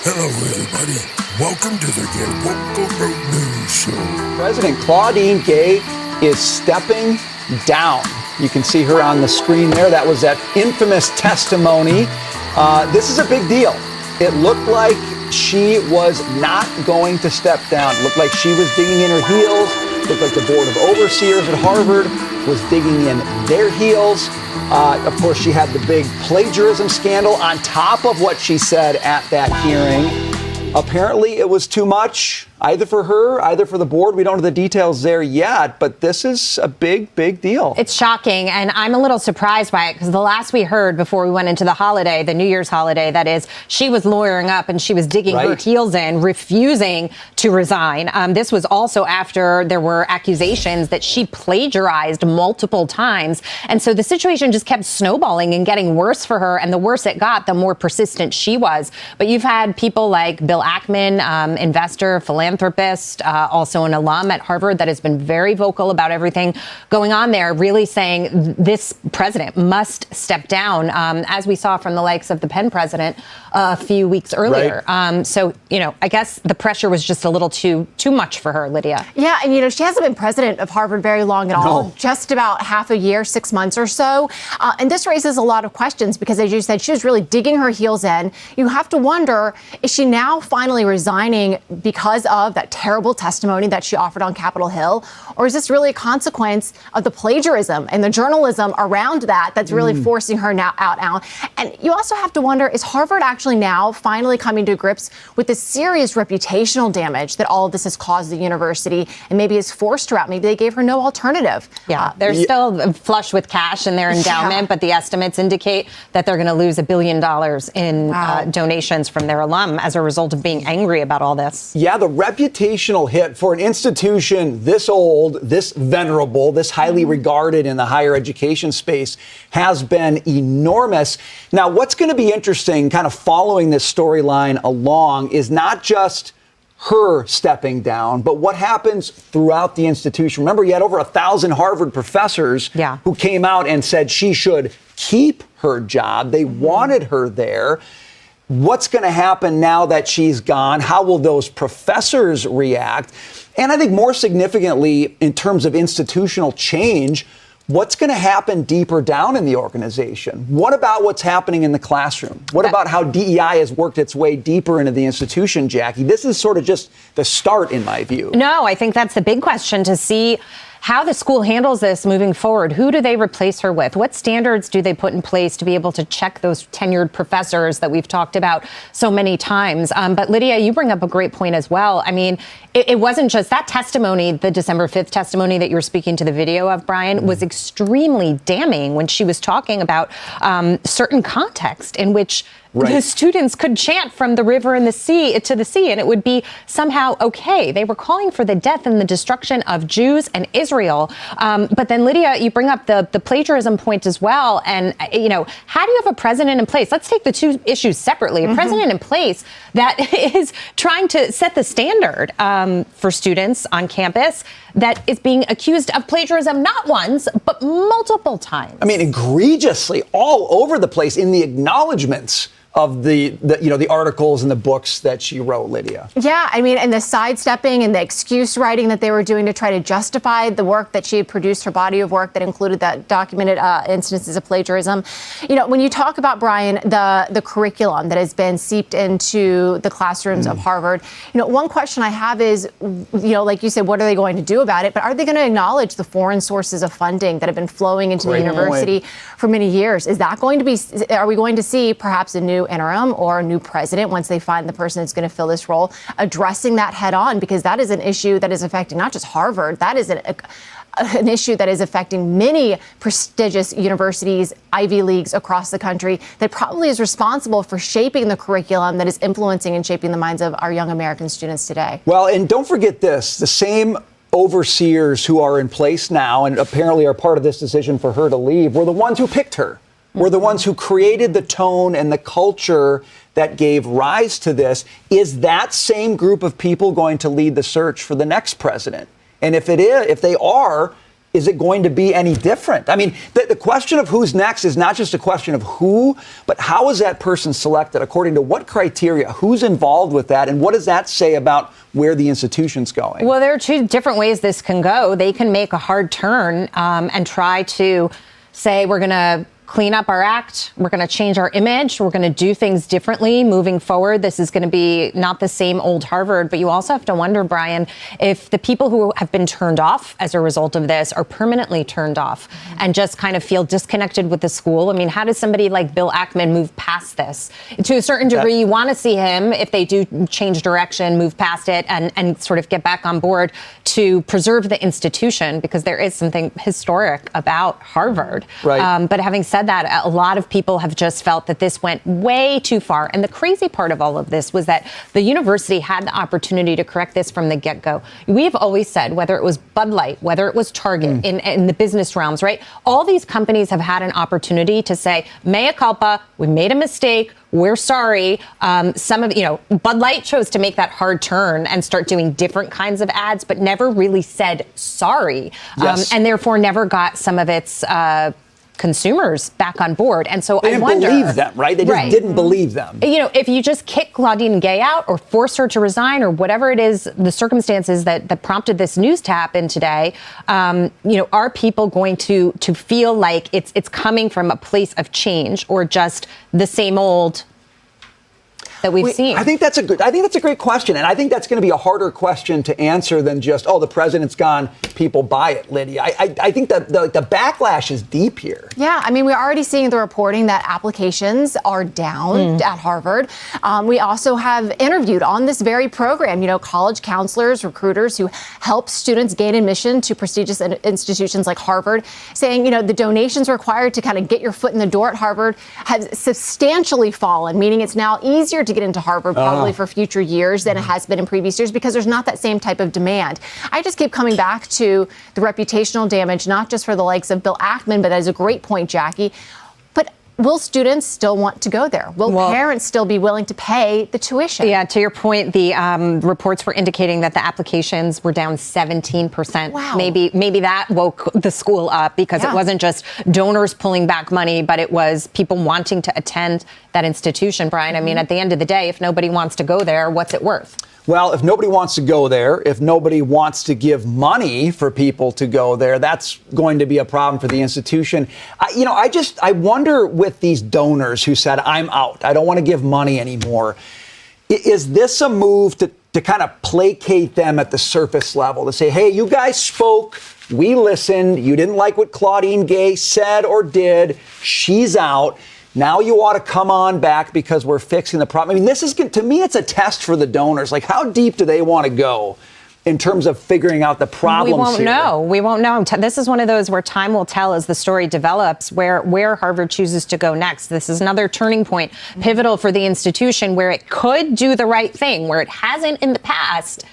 Hello, everybody. Welcome to the Get Woke About News Show. President Claudine Gay is stepping down. You can see her on the screen there. That was that infamous testimony. This is a big deal. It looked like she was not going to step down. It looked like she was digging in her heels. It looked like the Board of Overseers at Harvard was digging in their heels. Of course, she had the big plagiarism scandal on top of what she said at that hearing. Apparently, it was too much, either for her, either for the board. We don't know the details there yet, but this is a big, big deal. It's shocking, and I'm a little surprised by it, because the last we heard before we went into the holiday, the New Year's holiday, that is, she was lawyering up and she was digging her heels in, refusing to resign. This was also after there were accusations that she plagiarized multiple times. And so the situation just kept snowballing and getting worse for her. And the worse it got, the more persistent she was. But you've had people like Bill Ackman, investor, philanthropist, also an alum at Harvard, that has been very vocal about everything going on there, really saying this president must step down, as we saw from the likes of the Penn president a few weeks earlier. So, you know, I guess the pressure was just a little too much for her, Lydia. Yeah, and, you know, she hasn't been president of Harvard very long at all, just about half a year, 6 months or so. And this raises a lot of questions because, as you said, she was really digging her heels in. You have to wonder, is she now finally resigning because of that terrible testimony that she offered on Capitol Hill? Or is this really a consequence of the plagiarism and the journalism around that that's really forcing her out? And you also have to wonder, is Harvard actually now finally coming to grips with the serious reputational damage that all of this has caused the university, and maybe has forced her out? Maybe they gave her no alternative. Yeah, they're still flush with cash in their endowment, but the estimates indicate that they're going to lose $1 billion in donations from their alum as a result of being angry about all this. Yeah, the reputational hit for an institution this old, this venerable, this highly regarded in the higher education space has been enormous. Now, what's going to be interesting, kind of following this storyline along, is not just her stepping down, but what happens throughout the institution. Remember, you had over 1,000 Harvard professors who came out and said she should keep her job. They wanted her there. What's going to happen now that she's gone? How will those professors react? And I think more significantly, in terms of institutional change, what's going to happen deeper down in the organization? What about what's happening in the classroom? What about how DEI has worked its way deeper into the institution, Jackie? This is sort of just the start, in my view. No, I think that's the big question, to see how the school handles this moving forward. Who do they replace her with? What standards do they put in place to be able to check those tenured professors that we've talked about so many times? But Lydia, you bring up a great point as well. I mean, it wasn't just that testimony, the December 5th testimony that you were speaking to the video of, Brian, was extremely damning when she was talking about certain context in which the students could chant from the river and the sea to the sea, and it would be somehow okay. They were calling for the death and the destruction of Jews and Israel. But then, Lydia, you bring up the plagiarism point as well. And, you know, how do you have a president in place? Let's take the two issues separately. A president in place that is trying to set the standard for students on campus that is being accused of plagiarism, not once, but multiple times. I mean, egregiously, all over the place in the acknowledgments of the articles and the books that she wrote, Lydia. Yeah, I mean, and the sidestepping and the excuse writing that they were doing to try to justify the work that she had produced, her body of work that included that documented instances of plagiarism. You know, when you talk about, Brian, the curriculum that has been seeped into the classrooms of Harvard, you know, one question I have is, you know, like you said, what are they going to do about it? But are they going to acknowledge the foreign sources of funding that have been flowing into the university for many years? Is that going to be, are we going to see perhaps a new interim or a new president, once they find the person that's going to fill this role, addressing that head on? Because that is an issue that is affecting not just Harvard, that is an issue that is affecting many prestigious universities, Ivy Leagues across the country, that probably is responsible for shaping the curriculum that is influencing and shaping the minds of our young American students today. Well, and don't forget this, the same overseers who are in place now and apparently are part of this decision for her to leave were the ones who picked her. Were the ones who created the tone and the culture that gave rise to this. Is that same group of people going to lead the search for the next president? And if they are, is it going to be any different? I mean, the question of who's next is not just a question of who, but how is that person selected? According to what criteria? Who's involved with that? And what does that say about where the institution's going? Well, there are two different ways this can go. They can make a hard turn and try to say, we're going to clean up our act. We're going to change our image. We're going to do things differently moving forward. This is going to be not the same old Harvard. But you also have to wonder, Brian, if the people who have been turned off as a result of this are permanently turned off and just kind of feel disconnected with the school. I mean, how does somebody like Bill Ackman move past this? To a certain degree, you want to see him, if they do change direction, move past it and sort of get back on board to preserve the institution, because there is something historic about Harvard. Right. But having said that, a lot of people have just felt that this went way too far. And the crazy part of all of this was that the university had the opportunity to correct this from the get-go. We have always said, whether it was Bud Light, whether it was Target in the business realms, right? All these companies have had an opportunity to say, mea culpa, we made a mistake, we're sorry. Bud Light chose to make that hard turn and start doing different kinds of ads, but never really said sorry. Yes. And therefore never got some of its consumers back on board. And so They didn't believe them, right? They just didn't believe them. You know, if you just kick Claudine Gay out or force her to resign or whatever it is, the circumstances that prompted this news to happen today, are people going to feel like it's coming from a place of change or just the same old that we've seen? I think that's a great question, and I think that's going to be a harder question to answer than just, the president's gone, people buy it, Lydia. I think that the backlash is deep here. Yeah, I mean, we're already seeing the reporting that applications are down at Harvard. We also have interviewed on this very program, college counselors, recruiters who help students gain admission to prestigious institutions like Harvard, saying, the donations required to kind of get your foot in the door at Harvard have substantially fallen, meaning it's now easier to get into Harvard probably for future years than it has been in previous years because there's not that same type of demand. I just keep coming back to the reputational damage, not just for the likes of Bill Ackman, but that is a great point, Jackie. But will students still want to go there? Will parents still be willing to pay the tuition? Yeah, to your point, the reports were indicating that the applications were down 17%. Wow. Maybe that woke the school up because it wasn't just donors pulling back money, but it was people wanting to attend that institution, Brian. I mean, at the end of the day, if nobody wants to go there, what's it worth? Well, if nobody wants to go there, if nobody wants to give money for people to go there, that's going to be a problem for the institution. I wonder with these donors who said, I'm out, I don't want to give money anymore. Is this a move to kind of placate them at the surface level, to say, hey, you guys spoke, we listened, you didn't like what Claudine Gay said or did, she's out. Now you ought to come on back because we're fixing the problem. I mean, this is, to me, it's a test for the donors. Like, how deep do they want to go in terms of figuring out the problems here? We won't know. This is one of those where time will tell as the story develops where Harvard chooses to go next. This is another turning point, pivotal for the institution where it could do the right thing, where it hasn't in the past.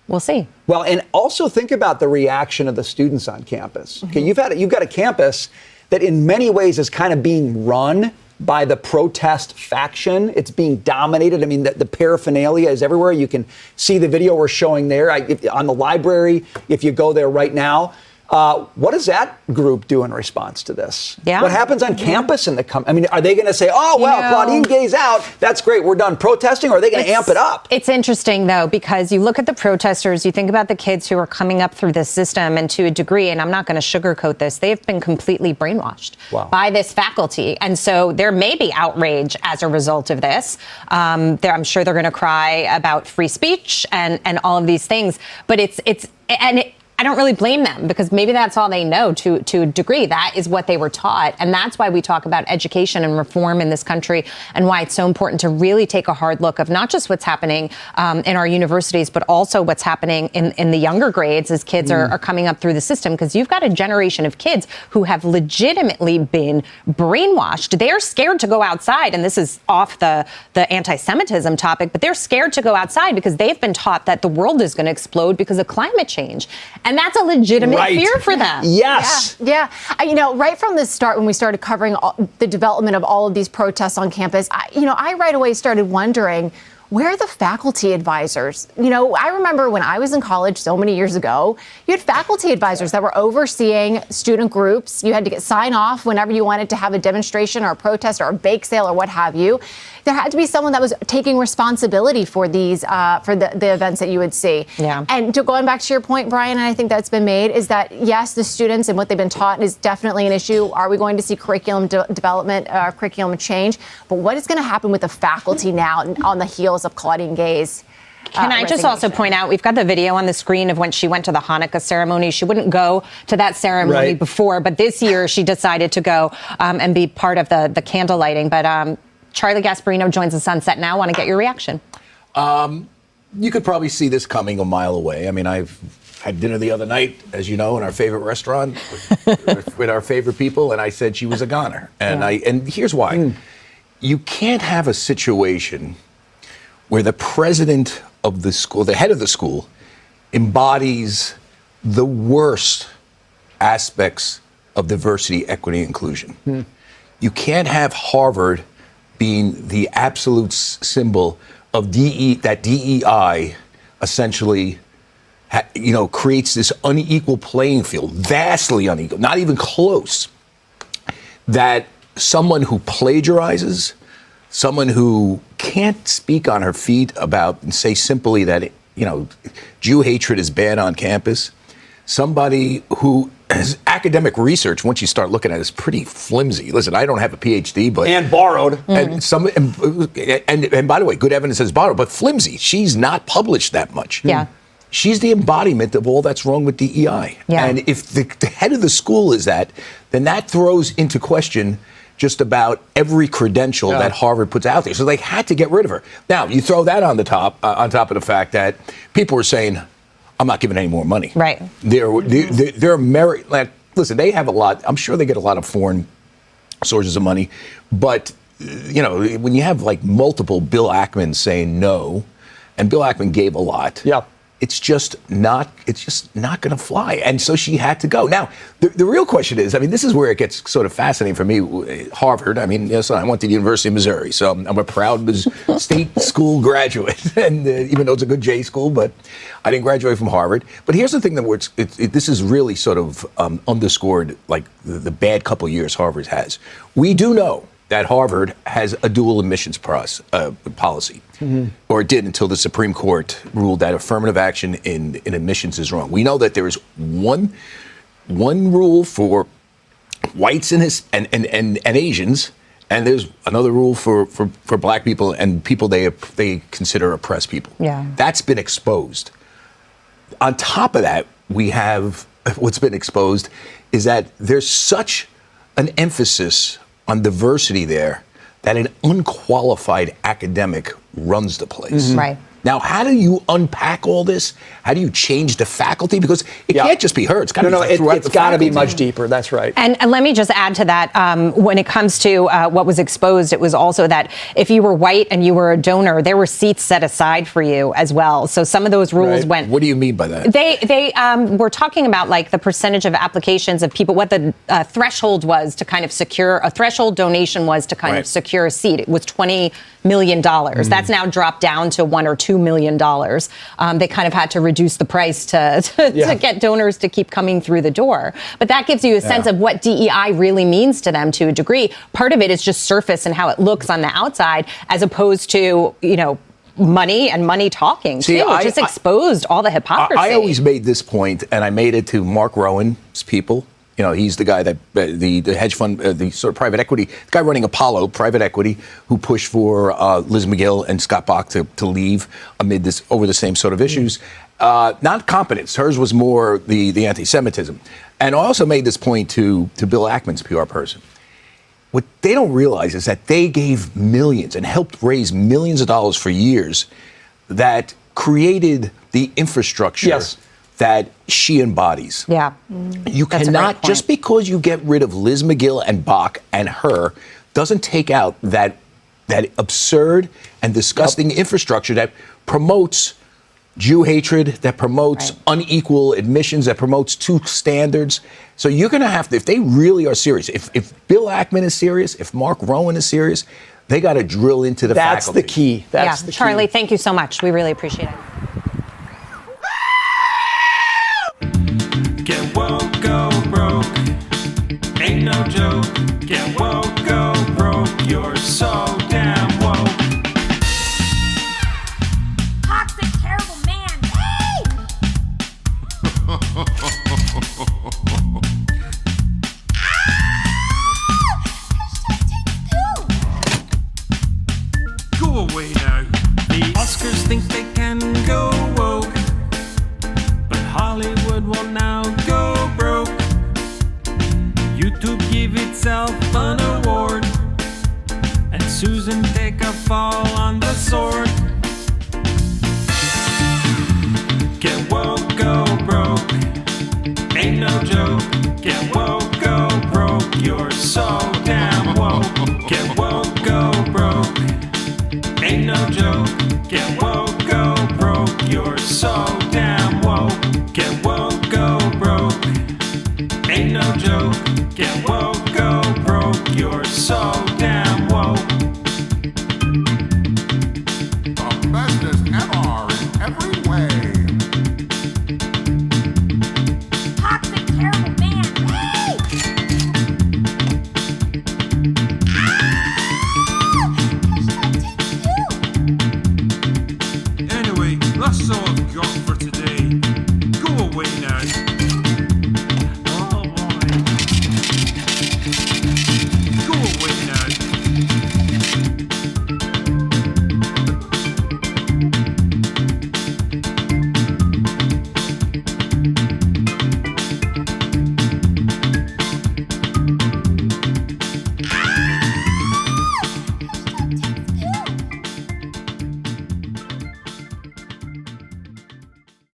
We'll see. Well, and also think about the reaction of the students on campus. Okay, you've got a campus that in many ways is kind of being run by the protest faction. It's being dominated. I mean, the paraphernalia is everywhere. You can see the video we're showing there on the library if you go there right now. What does that group do in response to this? Yeah. What happens on campus in the I mean, are they going to say, Claudine Gay's out, that's great, we're done protesting, or are they going to amp it up? It's interesting, though, because you look at the protesters, you think about the kids who are coming up through this system, and to a degree, and I'm not going to sugarcoat this, they've been completely brainwashed by this faculty. And so there may be outrage as a result of this. I'm sure they're going to cry about free speech and all of these things. But I don't really blame them because maybe that's all they know to a degree. That is what they were taught. And that's why we talk about education and reform in this country and why it's so important to really take a hard look of not just what's happening in our universities, but also what's happening in the younger grades as kids are coming up through the system. Because you've got a generation of kids who have legitimately been brainwashed. They're scared to go outside. And this is off the anti-Semitism topic, but they're scared to go outside because they've been taught that the world is going to explode because of climate change. And that's a legitimate fear for them. Yes. Yeah. Right from the start, when we started covering the development of all of these protests on campus, I right away started wondering, where are the faculty advisors? You know, I remember when I was in college so many years ago, you had faculty advisors that were overseeing student groups. You had to get sign off whenever you wanted to have a demonstration or a protest or a bake sale or what have you. There had to be someone that was taking responsibility for these, for the events that you would see. Yeah. And going back to your point, Brian, and I think that's been made, is that yes, the students and what they've been taught is definitely an issue. Are we going to see curriculum development, curriculum change? But what is going to happen with the faculty now on the heels of Claudine Gay's? Can I just also point out, we've got the video on the screen of when she went to the Hanukkah ceremony. She wouldn't go to that ceremony before, but this year she decided to go and be part of the candle lighting. But Charlie Gasparino joins us on set now. Want to get your reaction? You could probably see this coming a mile away. I mean, I've had dinner the other night, as you know, in our favorite restaurant with our favorite people, and I said she was a goner. And and here's why. You can't have a situation where the president of the school, the head of the school, embodies the worst aspects of diversity, equity, inclusion. You can't have Harvard being the absolute symbol of that DEI essentially creates this unequal playing field, vastly unequal, not even close, that someone who plagiarizes, someone who can't speak on her feet about and say simply that, Jew hatred is bad on campus, somebody who has academic research, once you start looking at it, is pretty flimsy. Listen, I don't have a PhD, but... And borrowed. And by the way, good evidence is borrowed, but flimsy. She's not published that much. Yeah. She's the embodiment of all that's wrong with DEI. Yeah. And if the head of the school is that, then that throws into question just about every credential that Harvard puts out there. So they had to get rid of her. Now, you throw that on top of the fact that people were saying, I'm not giving any more money. Right. They're merit. Like, listen, they have a lot. I'm sure they get a lot of foreign sources of money, but when you have like multiple Bill Ackman saying no, and Bill Ackman gave a lot. Yeah. It's just not going to fly. And so she had to go. Now, the real question is, I mean, this is where it gets sort of fascinating for me, Harvard. I mean, yes, I went to the University of Missouri, so I'm a proud state school graduate. And even though it's a good J school, but I didn't graduate from Harvard. But here's the thing this is really sort of underscored, like the bad couple years Harvard has. We do know that Harvard has a dual admissions policy, or it did until the Supreme Court ruled that affirmative action in admissions is wrong. We know that there is one rule for whites and Asians, and there's another rule for black people and people they consider oppressed people. Yeah. That's been exposed. On top of that, we have what's been exposed is that there's such an emphasis on diversity there that an unqualified academic runs the place. Right. Now, how do you unpack all this? How do you change the faculty? Because it can't just be her. It's got to be throughout it's got to be much deeper. That's right. And let me just add to that. When it comes to what was exposed, it was also that if you were white and you were a donor, there were seats set aside for you as well. So some of those rules went. What do you mean by that? They were talking about like the percentage of applications of people, what the threshold was to kind of secure a threshold donation was to kind of secure a seat. It was $20 million. That's now dropped down to $1 or $2 million. They kind of had to reduce the price to get donors to keep coming through the door. But that gives you a sense of what DEI really means to them to a degree. Part of it is just surface and how it looks on the outside, as opposed to, money and money talking, too. It just exposed all the hypocrisy. I always made this point, and I made it to Mark Rowan's people. He's the guy that the hedge fund, the sort of private equity, the guy running Apollo private equity, who pushed for Liz McGill and Scott Bach to leave over the same sort of issues. Not competence. Hers was more the anti-Semitism. And I also made this point to Bill Ackman's PR person. What they don't realize is that they gave millions and helped raise millions of dollars for years that created the infrastructure that she embodies. Yeah. You cannot, just because you get rid of Liz McGill and Bach and her, doesn't take out that absurd and disgusting infrastructure that promotes Jew hatred, that promotes unequal admissions, that promotes two standards. So you're going to have to, if they really are serious, if Bill Ackman is serious, if Mark Rowan is serious, They got to drill into the That's faculty. the key. That's the Charlie, key. thank you so much. We really appreciate it. Get woke, go broke. Ain't no joke. Get woke, go broke. You're so damn woke. Toxic, terrible man. Hey! Go away now. The Oscars think they can go woke, but Hollywood will now go broke. YouTube give itself an award, and Susan take a fall on the sword. Get woke, go broke. Ain't no joke. Get woke, go broke. You're so damn woke. Get woke, go broke. Ain't no joke. Get woke.